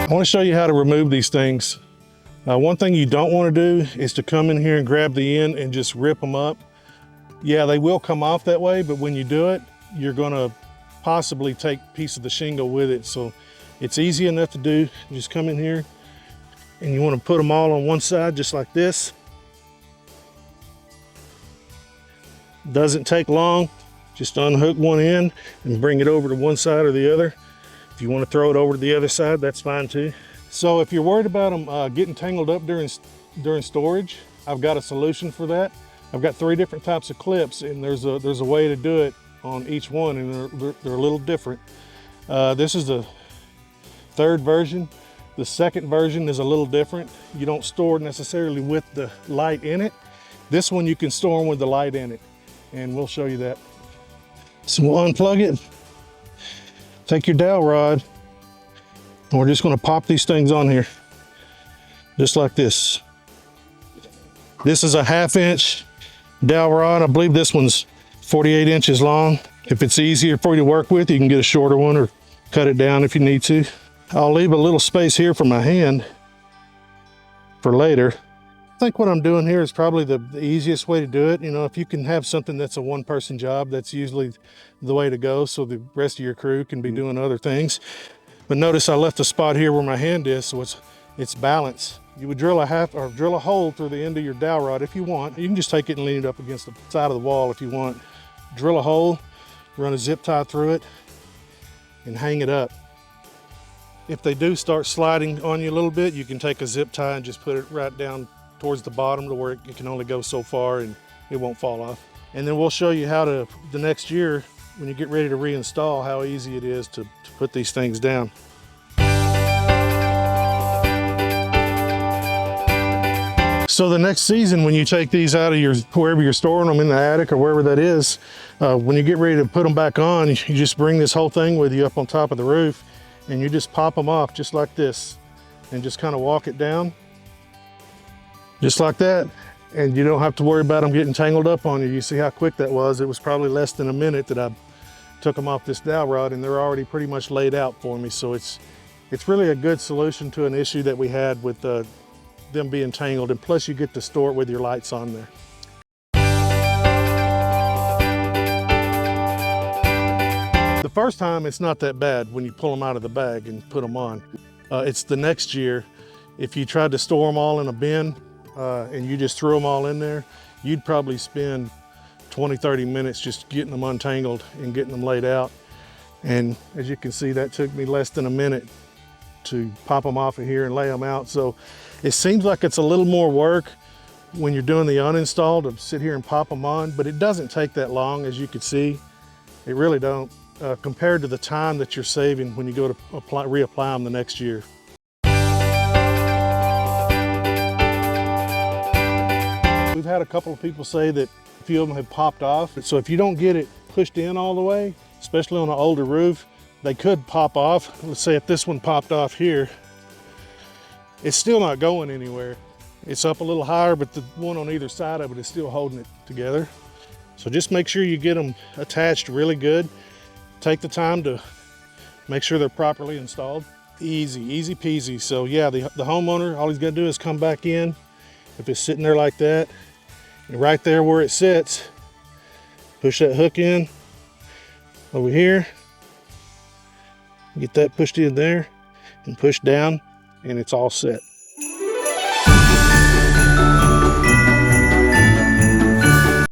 I want to show you how to remove these things. One thing you don't want to do is to come in here and grab the end and just rip them up. Yeah, they will come off that way, but when you do it, you're going to possibly take a piece of the shingle with it. So it's easy enough to do. You just come in here and you want to put them all on one side just like this. Doesn't take long. Just unhook one end and bring it over to one side or the other. If you want to throw it over to the other side, that's fine too. So if you're worried about them getting tangled up during storage, I've got a solution for that. I've got 3 different types of clips, and there's a way to do it on each one, and they're a little different. This is the 3rd version. The 2nd version is a little different. You don't store necessarily with the light in it. This one you can store them with the light in it, and we'll show you that. So we'll unplug it. Take your dowel rod, and we're just going to pop these things on here, just like this. This is a 1/2 inch dowel rod. I believe this one's 48 inches long. If it's easier for you to work with, you can get a shorter one or cut it down if you need to. I'll leave a little space here for my hand for later. I think what I'm doing here is probably the easiest way to do it. You know, if you can have something that's a 1-person job, that's usually the way to go, so the rest of your crew can be doing other things. But notice I left a spot here where my hand is, so it's balanced. You would drill a hole through the end of your dowel rod if you want. You can just take it and lean it up against the side of the wall if you want. Drill a hole, run a zip tie through it, and hang it up. If they do start sliding on you a little bit, you can take a zip tie and just put it right down towards the bottom to where it can only go so far and it won't fall off. And then we'll show you how to, the next year, when you get ready to reinstall, how easy it is to put these things down. So the next season, when you take these out of wherever you're storing them, in the attic or wherever that is, when you get ready to put them back on, you just bring this whole thing with you up on top of the roof, and you just pop them off just like this, and just kind of walk it down, just like that. And you don't have to worry about them getting tangled up on you. You see how quick that was? It was probably less than a minute that I took them off this dowel rod, and they're already pretty much laid out for me. So it's really a good solution to an issue that we had with them being tangled, and plus you get to store it with your lights on there. The first time it's not that bad when you pull them out of the bag and put them on. It's the next year, if you tried to store them all in a bin and you just threw them all in there, you'd probably spend 20-30 minutes just getting them untangled and getting them laid out. And as you can see, that took me less than a minute to pop them off of here and lay them out. So it seems like it's a little more work when you're doing the uninstall to sit here and pop them on, but it doesn't take that long, as you can see. It really don't, compared to the time that you're saving when you go to reapply them the next year. We've had a couple of people say that a few of them have popped off. So if you don't get it pushed in all the way, especially on an older roof, they could pop off. Let's say if this one popped off here, it's still not going anywhere. It's up a little higher, but the one on either side of it is still holding it together. So just make sure you get them attached really good. Take the time to make sure they're properly installed. Easy peasy. So yeah, the homeowner, all he's got to do is come back in. If it's sitting there like that, and right there where it sits, push that hook in over here, get that pushed in there and pushed down, and it's all set.